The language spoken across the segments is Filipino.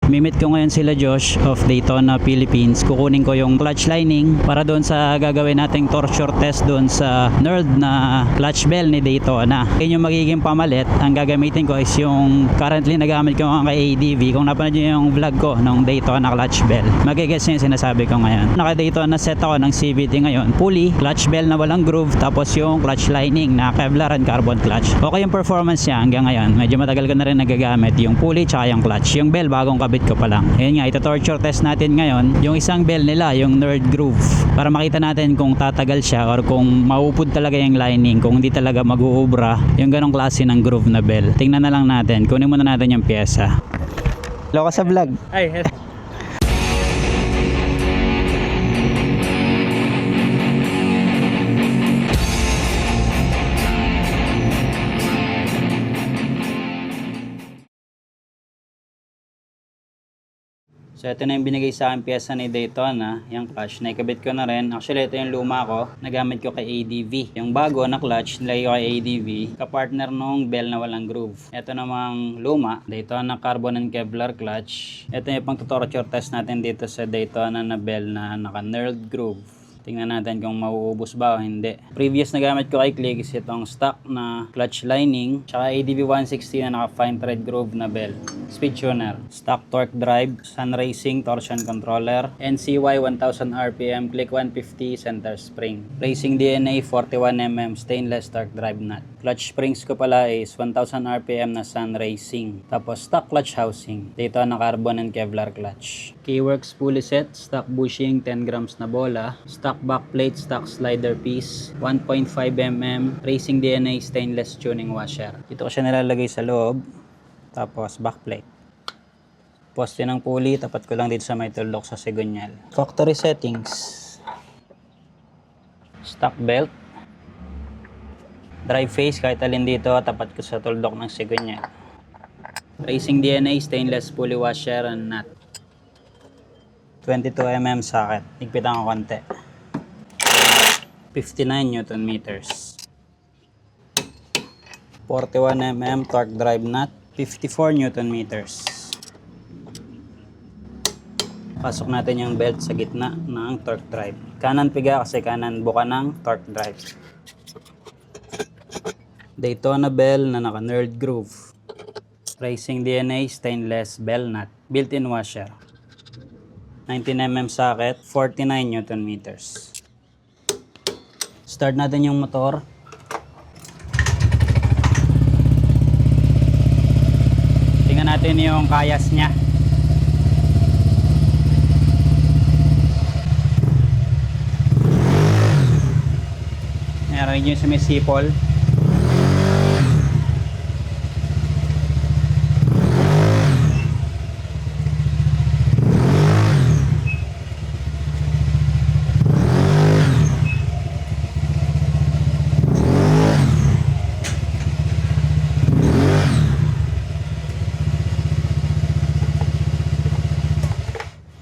Mimit ko ngayon sila Josh of Daytona, Philippines. Kukunin ko yung clutch lining para doon sa gagawin nating torture test doon sa nerd na clutch bell ni Daytona. Yun yung magiging pamalit. Ang gagamitin ko is yung currently nagamit ko kay ADV. Kung napanood nyo yung vlog ko ng Daytona clutch bell, magigets nyo yung sinasabi ko ngayon. Naka Daytona set ako ng CVT ngayon. Pulley, clutch bell na walang groove, tapos yung clutch lining na Kevlar and carbon clutch. Okay yung performance niya hanggang ngayon. Medyo matagal ko na rin nagagamit yung pulley tsaka yung clutch. Yung bell bagong kabit ko pa lang. Ayun nga, ito-torture test natin ngayon yung isang bell nila, yung Nerd Groove, para makita natin kung tatagal siya or kung maupod talaga yung lining, kung hindi talaga mag-uubra yung ganong klase ng groove na bell. Tingnan na lang natin. Kunin muna natin yung pyesa. Hello ka sa vlog. Ay, So ito na yung binigay sa akin pyesa ni Daytona, yung clutch. Naikabit ko na rin. Actually ito yung luma ko, nagamit ko kay ADV. Yung bago na clutch, nilagay ko kay ADV, kapartner nung bell na walang groove. Ito namang luma, Daytona carbon and Kevlar clutch. Ito yung pang torture test natin dito sa Daytona na bell na naka Nerd Groove. Tingnan natin kung mauubos ba o hindi. Previous na gamit ko kay Click is itong stock na clutch lining, tsaka ADV 160 na naka fine thread groove na bell. Speed tuner, stock torque drive, Sun Racing torsion controller, NCY 1000 RPM, Click 150 center spring. Racing DNA 41mm stainless torque drive nut. Clutch springs ko pala is 1000 RPM na Sun Racing. Tapos stock clutch housing, dito na carbon and Kevlar clutch. Keyworks pulley set, stock bushing 10 grams na bola, stock back plate, stock slider piece, 1.5mm, Racing DNA stainless tuning washer. Dito ko siya nilalagay sa loob. Tapos backplate. Poste ng pulley, tapat ko lang dito sa may tuldok sa segunyal. Factory settings. Stock belt. Drive face, kahit alin dito, tapat ko sa tuldok ng segunyal. Racing DNA stainless pulley washer and nut. 22mm socket. Higpitan ko konti. 59 Newton meters. 41mm torque drive nut. 54 Newton meters. Pasok natin yung belt sa gitna ng torque drive. Kanan piga kasi kanan buka ng torque drive. Daytona bell na naka Nerd Groove. Racing DNA stainless bell nut. Built-in washer. 19mm socket. 49 Newton meters. Start natin yung motor. Natin yung kayas niya. Meron yung sumisipol.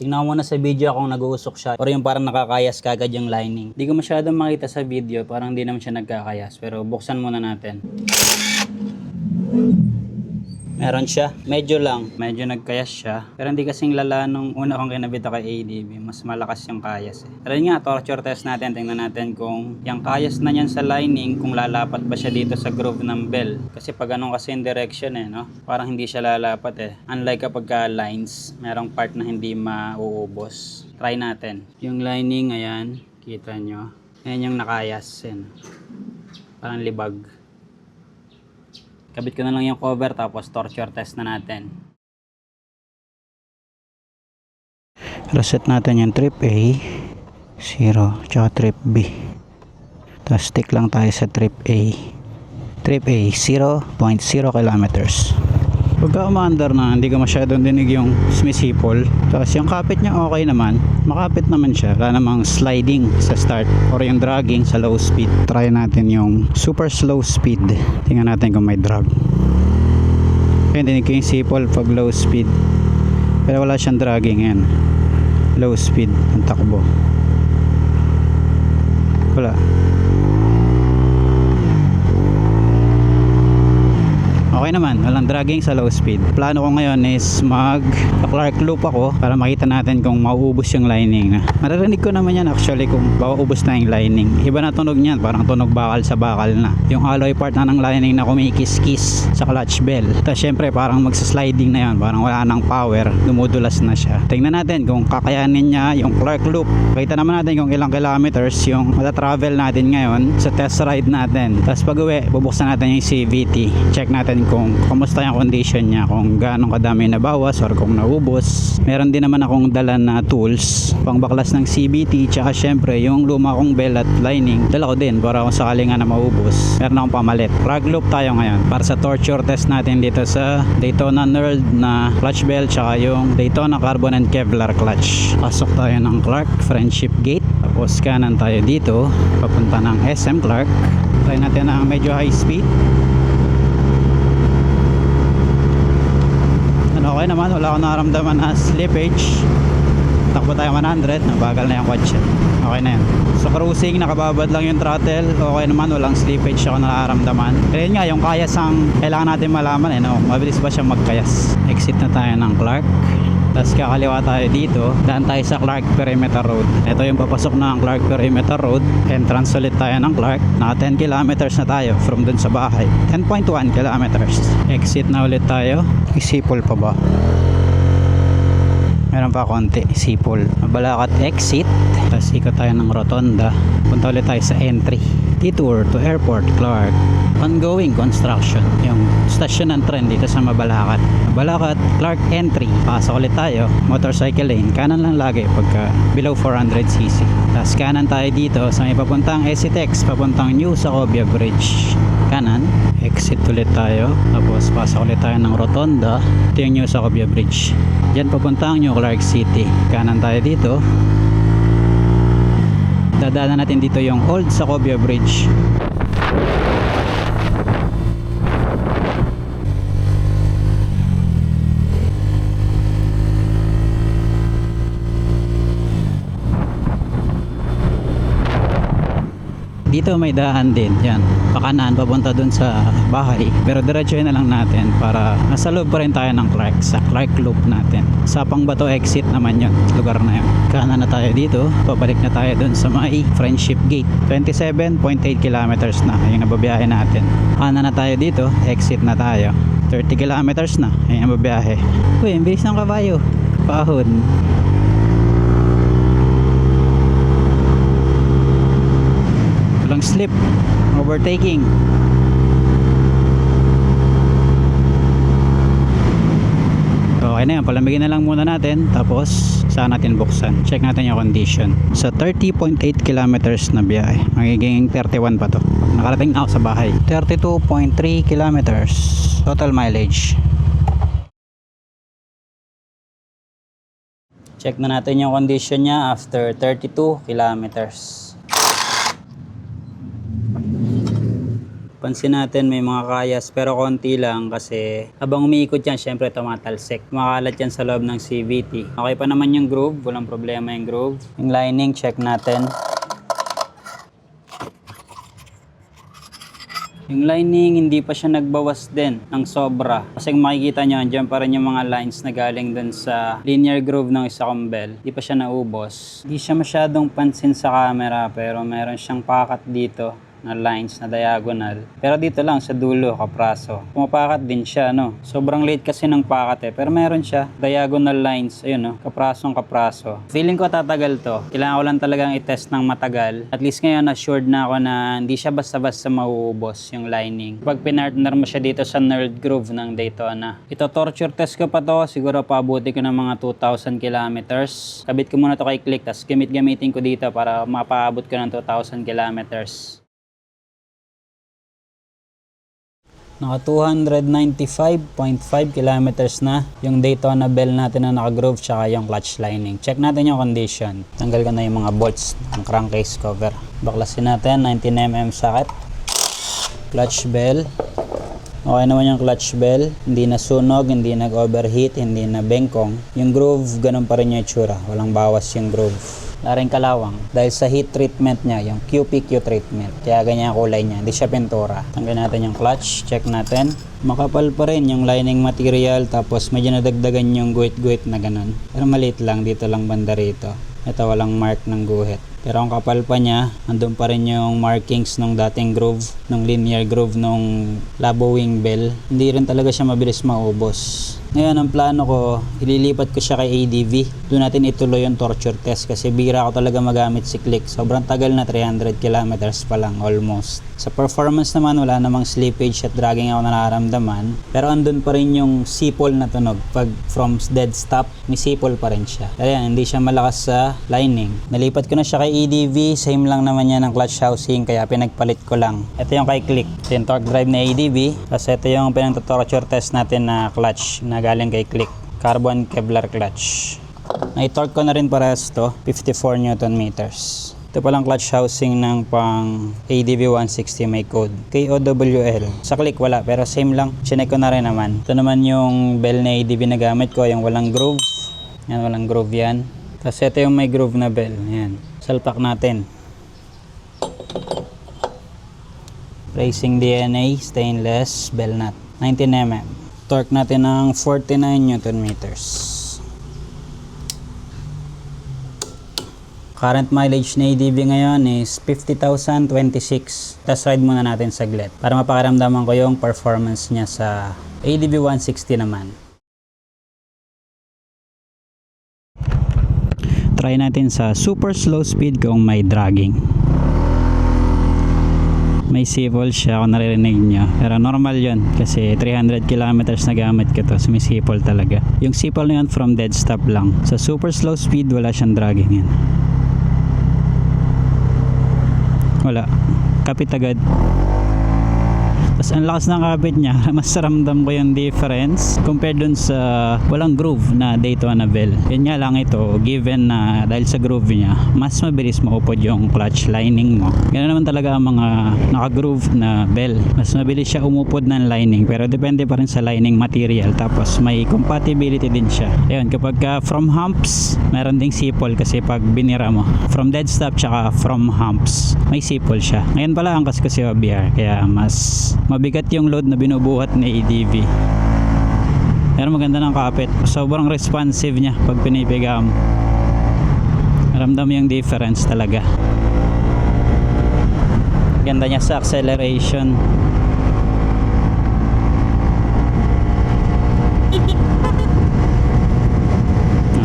Tingnan ko muna sa video kung nag-uusok siya or yung parang nakakayas kagad yung lining. Hindi ko masyadong makita sa video, parang hindi naman siya nagkakayas. Pero buksan muna natin. Meron siya. Medyo lang. Medyo nagkayas siya. Pero hindi kasing lala nung una kong kinabit kay ADV. Mas malakas yung kayas eh. Pero yun nga, torture test natin. Tingnan natin kung yung kayas na niyan sa lining, kung lalapat ba siya dito sa groove ng bell. Kasi pag ganun kasi yung direction eh, no? Parang hindi siya lalapat eh. Unlike kapag lines, merong part na hindi mauubos. Try natin. Yung lining, ayan. Kita nyo. Ayan yung nakayas. Yan. Parang libag. Kabit ko na lang yung cover tapos torture test na natin. Reset natin yung trip A 0 tsaka trip B. Tapos stick lang tayo sa trip A. Trip A 0.0 kilometers. Pagka umaandar na, hindi ko masyadong dinig yung sumisipol. Tapos yung kapit niya okay naman. Makapit naman siya. Wala namang sliding sa start or yung dragging sa low speed. Try natin yung super slow speed. Tingnan natin kung may drag. Kaya dinig ko yung sipol pag low speed. Pero wala siyang dragging yan. Low speed ang takbo. Wala. Okay naman, walang dragging sa low speed. Plano ko ngayon is mag-Clark loop ako para makita natin kung mauubos yung lining na. Maririnig ko naman yan actually kung mauubos na yung lining. Iba na tunog niyan, parang tunog bakal sa bakal na. Yung alloy part na ng lining na kumikis-kis sa clutch bell. Tapos syempre parang magsasliding na yan, parang wala nang power, dumudulas na siya. Tingnan natin kung kakayanin niya yung Clark loop. Kita naman natin kung ilang kilometers yung mata-travel natin ngayon sa test ride natin. Tapos pag uwi, bubuksan natin yung CVT. Check natin kung kamusta yung condition niya, kung gaano kadami nabawas or kung naubos. Meron din naman akong dala na tools pang baklas ng CVT, tsaka syempre yung luma kong bell at lining dala ko din para kung sakali nga na maubos meron akong pamalit. Clark loop tayo ngayon para sa torture test natin dito sa Daytona Knurled na clutch bell tsaka yung Daytona Carbon and Kevlar clutch. Pasok tayo ng Clark Friendship Gate, tapos kanan tayo dito papunta ng SM Clark. Try natin ang medyo high speed. Okay naman, wala akong naramdaman na slippage. Takbo tayo 100, nabagal na yung kotse. Okay na yan. So cruising, nakababad lang yung throttle. Okay naman, walang slippage ako nararamdaman. Pero yun nga, yung kayas ang kailangan natin malaman no? Mabilis ba siyang magkayas. Exit na tayo ng Clark. Tapos kakaliwa tayo dito, daan tayo sa Clark Perimeter Road. Ito yung papasok ng Clark Perimeter Road. Entrance ulit tayo ng Clark. Naka 10 kilometers na tayo from dun sa bahay. 10.1 kilometers. Exit na ulit tayo. Isipol pa ba? Meron pa konti, Sipol. Balakat exit. Tapos ikot tayo ng rotonda. Punta ulit tayo sa entry. Detour to Airport Clark. Ongoing construction. Yung stasyon ng tren dito sa Mabalacat. Mabalacat, Clark entry. Pasok ulit tayo. Motorcycle lane. Kanan lang lagi pagka below 400cc. Tapos kanan tayo dito sa may papuntang SCTEX. Papuntang New Sacobia Bridge. Kanan. Exit ulit tayo. Tapos pasok ulit tayo ng rotonda. Ito yung New Sacobia Bridge. Diyan papuntang New Clark City. Kanan tayo dito. Dadaanan natin dito yung Old Sacobia Bridge. Dito may daan din, yan. Pakanan, papunta dun sa bahay. Pero diretsuhin na lang natin para nasa loob pa rin tayo ng Clark, sa Clark Loop natin. Sa Pangbato exit naman yun, lugar na yun. Kanan na tayo dito, pabalik na tayo dun sa may Friendship Gate. 27.8 kilometers na yung nababiyahe natin. Kanan na tayo dito, exit na tayo. 30 kilometers na, yung nababiyahe. Uy, ang bilis ng kabayo. Pahon. Slip, overtaking. Okay na yan, palamigin na lang muna natin tapos saan natin buksan. Check natin yung condition. Sa 30.8 kilometers na biyahe, magiging 31 pa to. Nakarating na ako sa bahay. 32.3 kilometers total mileage. Check na natin yung condition niya after 32 kilometers. Pansin natin may mga kayas pero konti lang kasi habang umiikot yan syempre tumatalsik. Makalat yan sa loob ng CVT. Okay pa naman yung groove, walang problema yung groove. Yung lining check natin. Yung lining hindi pa siya nagbawas din ng sobra. Kasi kung makikita nyo, dyan pa rin yung mga lines na galing dun sa linear groove ng isa kong bell. Hindi pa siya naubos. Hindi siya masyadong pansin sa camera pero meron siyang pakat dito na lines na diagonal. Pero dito lang sa dulo, kapraso. Pumapakat din siya, no? Sobrang late kasi ng pakat pero meron siya diagonal lines. Ayun, no? Kaprasong kapraso. Feeling ko tatagal to. Kailangan ko lang talagang i-test ng matagal. At least ngayon, assured na ako na hindi siya basta-basta mauubos yung lining. Pag pinartner mo siya dito sa Knurled Groove ng Daytona. Ito, torture test ko pa to. Siguro paabuti ko ng mga 2,000 kilometers. Kabit ko muna to kay Click, tapos gamitin ko dito para mapaabot ko ng 2,000 kilometers. Naka 295.5 kilometers na yung Daytona bell natin na naka-groove tsaka yung clutch lining. Check natin yung condition. Tanggal ko na yung mga bolts ng crankcase cover. Baklasin natin, 19mm socket. Clutch bell. Okay naman yung clutch bell. Hindi na sunog, hindi nag-overheat, hindi na bengkong. Yung groove, ganun pa rin yung itsura. Walang bawas yung groove. wala rin kalawang. Dahil sa heat treatment niya, yung QPQ treatment. Kaya ganyan ang kulay niya, hindi siya pintura. Tanggalin natin yung clutch, check natin. Makapal pa rin yung lining material, tapos medyo nadagdagan yung guhit-guhit na ganun. Pero maliit lang, dito lang banda rito. Ito walang mark ng guhit. Pero ang kapal pa niya, andun pa rin yung markings nung dating groove, nung linear groove nung Labo Wing Bell. Hindi rin talaga siya mabilis maubos. Ngayon, ang plano ko, ililipat ko siya kay ADV. Doon natin ituloy yung torture test kasi bira ako talaga magamit si Click. Sobrang tagal na, 300 kilometers pa lang almost. Sa performance naman, wala namang slippage at dragging ako nararamdaman. Pero andun pa rin yung sipol na tunog. Pag from dead stop, may sipol pa rin siya. Kaya yan, hindi siya malakas sa lining. Nalipat ko na siya kay ADV. Same lang naman yan ang clutch housing, kaya pinagpalit ko lang. Ito yung kay Click. Ito yung torque drive na ADV. Tapos ito yung pinag-torture test natin na clutch na galing kay Click. Carbon Kevlar clutch. Na-torque ko na rin parehas to, 54 Newton meters. Ito palang clutch housing ng pang ADV 160 may code. KOWL. Sa Click wala, pero same lang. Chinek ko na rin naman. Ito naman yung bell na ADV na gamit ko, yung walang groove. Yan, walang groove yan. Tapos ito yung may groove na bell. Yan. Salpak natin. Racing DNA, stainless, bell nut. 19mm. Torque natin ng 49 Newton meters. Current mileage na ADV ngayon is 50,026. Test ride muna natin saglit para mapakiramdaman ko yung performance niya sa ADV 160 naman. Try natin sa super slow speed kung may dragging. May sipol siya kung naririnig nyo. Pero normal yun kasi 300 kilometers na gamit ko to. So may sipol talaga. Yung sipol na yun from dead stop lang. Sa super slow speed wala siyang dragging yan. Wala. Kapit agad. Tapos ang lakas ng kapit niya, mas ramdam ko yung difference compared dun sa walang groove na Daytona Bell. Yan nga lang ito, given na dahil sa groove niya, mas mabilis maupod yung clutch lining mo. Ganun naman talaga ang mga naka-groove na bell. Mas mabilis siya umupod ng lining, pero depende pa rin sa lining material. Tapos may compatibility din siya. Ayun, kapag from humps, meron ding sipol kasi pag binira mo. From dead stop tsaka from humps, may sipol siya. Ngayon pala angkas ko si OBR, kaya mas mabigat yung load na binubuhat ni ADV. Pero maganda ng kapit. Sobrang responsive niya pag pinipiga mo. Ramdam yung difference talaga. Ganda niya sa acceleration.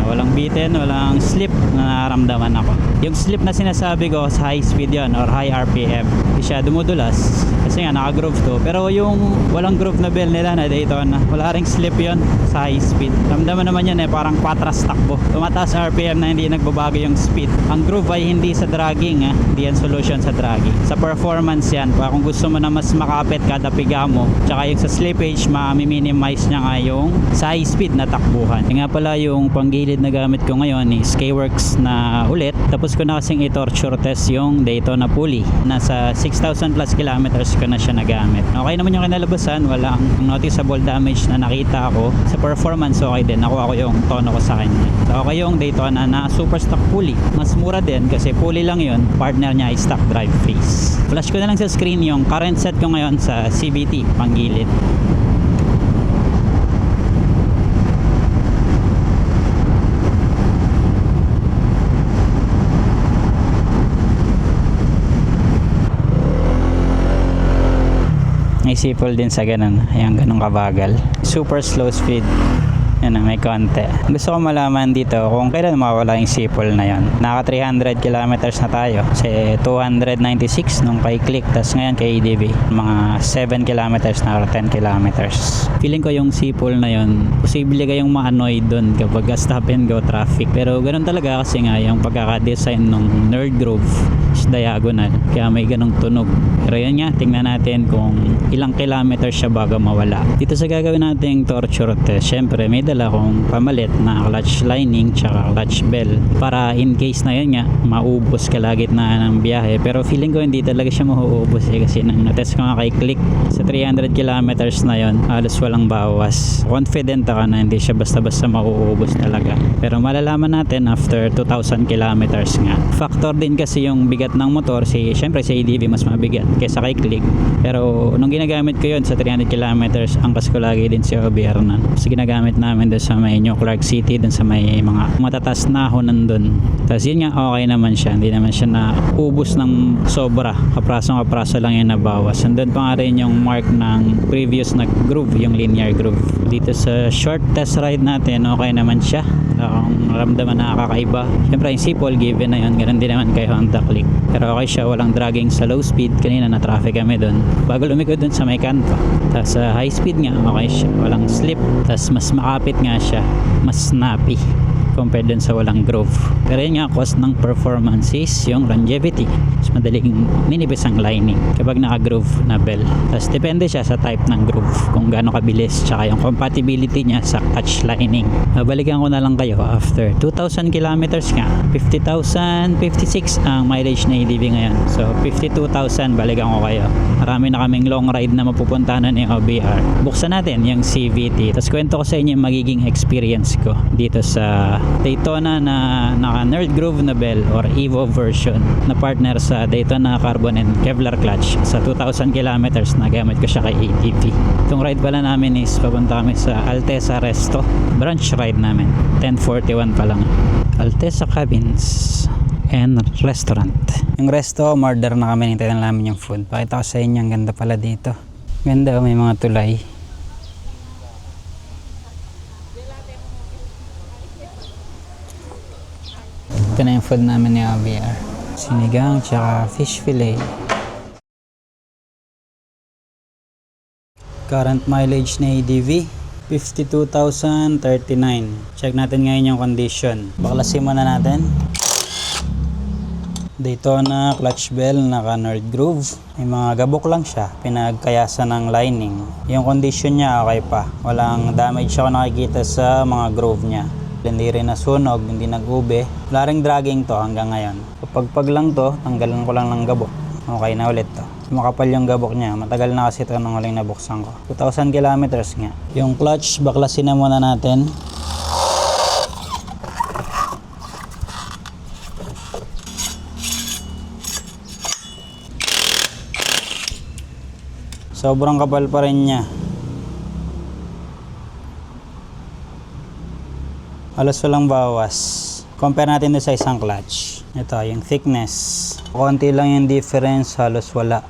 Walang bitin, walang slip na nararamdaman ako. Yung slip na sinasabi ko sa high speed yon or high RPM, hindi siya dumudulas kasi nga naka-groove to. Pero yung walang groove na bell nila na Daytona, wala ring slip yon sa high speed. Ramdaman naman yan parang patras takbo. Tumataas RPM na hindi nagbabago yung speed. Ang groove ay hindi sa dragging, hindi yan solution sa dragging. Sa performance yan, kung gusto mo na mas makapit kada piga mo, tsaka yung sa slippage, ma-minimize niya nga yung sa high speed na takbuhan. Yung nga pala yung panggilid na gamit ko ngayon is K-Works na ulit. Tapos ko na kasing i-torture test yung Daytona pulley. Nasa 6,000 plus kilometers ko na siya nagamit. Okay naman yung kinalabasan, walang noticeable damage na nakita ako. Sa performance okay din, nakuha ko yung tono ko sa kanya. So okay yung Daytona na super stock pulley. Mas mura din kasi pulley lang yun, partner niya ay stock drive face. Flash ko na lang sa screen yung current set ko ngayon sa CVT panggilid. May sipol din sa ganun. Ayan, ganun kabagal. Super slow speed. Yan na, may konti. Gusto ko malaman dito kung kailan mawala yung sipol na yan. Naka 300 kilometers na tayo. Kasi 296 nung kay Click. Tapos ngayon kay ADV. Mga 7 kilometers na or 10 kilometers. Feeling ko yung sipol na yon, posible kayong ma-annoy dun kapag stop and go traffic. Pero ganun talaga kasi nga yung pagkakadesign ng nerd groove is diagonal. Kaya may ganung tunog. Pero yan nga, tingnan natin kung ilang kilometers siya bago mawala. Dito sa gagawin nating torture test, syempre may dala kong pamalit na clutch lining tsaka clutch bell para in case na yun nga maubos kalagitnaan ng biyahe. Pero feeling ko hindi talaga siya mauubos kasi nang natest ko nga kay Click sa 300 kilometers na yun, halos walang bawas. Confident ako na hindi siya basta-basta mauubos talaga. Pero malalaman natin after 2,000 kilometers nga. Factor din kasi yung bigat ng motor, syempre si ADV mas mabigat kaysa kay Click. Pero nung ginagamit ko yun sa 300 kilometers, angkas ko lagi din si OBR nun. Kasi ginagamit namin doon sa may New Clark City, doon sa may mga matataas na honan doon. Tapos yun nga, okay naman siya. Hindi naman siya na ubos ng sobra. Kapraso lang yung nabawas. And doon pa nga rin yung mark ng previous na groove, yung linear groove. Dito sa short test ride natin, okay naman siya. Akong ramdaman na kakaiba. Siyempre yung Sipol given na yun, ganun din naman kay Honda Click. Pero okay siya, walang dragging sa low speed. Kanina na traffic kami doon bago lumikod doon sa may kanto. Tapos sa high speed nga, okay siya, walang slip. Tapos mas makapit nga siya, mas snappy compared dun sa walang groove. Pero yun nga, cost ng performance is yung longevity. Mas madaling ninipis ang lining kapag naka-groove na bell. Tapos depende siya sa type ng groove, kung gaano kabilis, tsaka yung compatibility niya sa clutch lining. Balikan ko na lang kayo after 2,000 kilometers nga. 50,000, 56 ang mileage na ADV ngayon. So 52,000, balikan ko kayo. Marami na kaming long ride na mapupuntahan ni OBR. Buksan natin yung CVT. Tapos kwento ko sa inyo yung magiging experience ko dito sa Daytona na naka Nerd Groove na bell or Evo version na partner sa Daytona Carbon and Kevlar clutch sa 2,000 kilometers na gamit ko siya kay ATV. Itong ride pala namin is papunta kami sa Altesa Resto. Branch ride namin. 10:41 pa lang. Altesa Cabins and Restaurant. Yung resto, order na kami. Hintayin na namin yung food. Pakita ko sa inyo. Ang ganda pala dito. Ganda, may mga tulay. Ito na yung food namin ni OBR. Sinigang tsaka fish fillet. Current mileage na ADV 52,039. Check natin ngayon yung condition. Baklasin muna natin. Daytona clutch bell, naka Nerd Groove. May mga gabok lang siya, pinagkayasan ng lining. Yung condition niya okay pa. Walang damage ako nakikita sa mga groove niya. Hindi rin nasunog, hindi nag-ube. Wala ring dragging to hanggang ngayon. Kapag lang to, tanggalan ko lang ng gabok. Okay na ulit to. Makapal yung gabok niya. Matagal na kasi ito nung huling nabuksan ko. 2,000 kilometers nga. Yung clutch, baklasin na muna natin. Sobrang kapal pa rin niya. Halos walang bawas. Compare natin doon sa isang clutch. Ito, yung thickness. Konti lang yung difference, halos wala.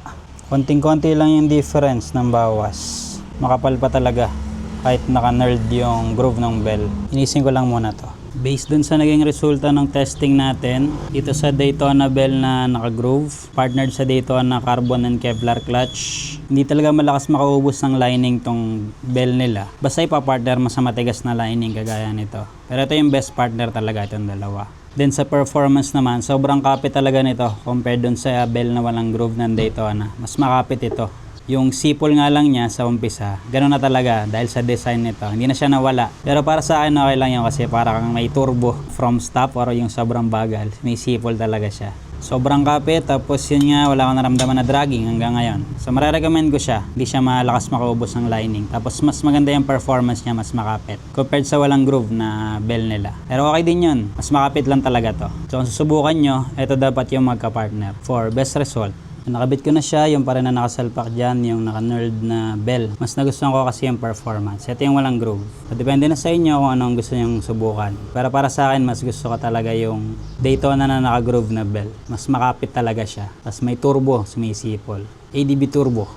Konting-konti lang yung difference ng bawas. Makapal pa talaga. Kahit naka-nerd yung groove ng bell. Inisin ko lang muna to. Based dun sa naging resulta ng testing natin, dito sa Daytona bell na naka-groove, partnered sa Daytona Carbon and Kevlar clutch, hindi talaga malakas makaubos ng lining tong bell nila. Basta ipapartner mo sa matigas na lining kagaya nito. Pero ito yung best partner talaga itong dalawa. Then sa performance naman, sobrang kapit talaga nito compared dun sa bell na walang groove ng Daytona. Mas makapit ito. Yung sipol nga lang niya sa umpisa, gano'n na talaga dahil sa design nito. Hindi na siya nawala. Pero para sa akin okay lang yun kasi para kang may turbo from stop or yung sobrang bagal. May sipol talaga siya. Sobrang kapit, tapos yun nga, wala akong naramdaman na dragging hanggang ngayon. So marirecommend ko siya. Hindi siya malakas makaubos ng lining. Tapos mas maganda yung performance niya, mas makapit. Compared sa walang groove na bell nila. Pero okay din yun. Mas makapit lang talaga to. So kung susubukan nyo, ito dapat yung magka-partner for best result. Nakabit ko na siya, yung pa rin na nakasalpak dyan, yung naka-nerd na bell. Mas nagustuhan ko kasi yung performance. Ito yung walang groove. So, depende na sa inyo kung anong gusto nyong subukan. Pero para sa akin, mas gusto ko talaga yung Daytona na naka-groove na bell. Mas makapit talaga siya. Tapos may turbo, sumisipol. ADV turbo.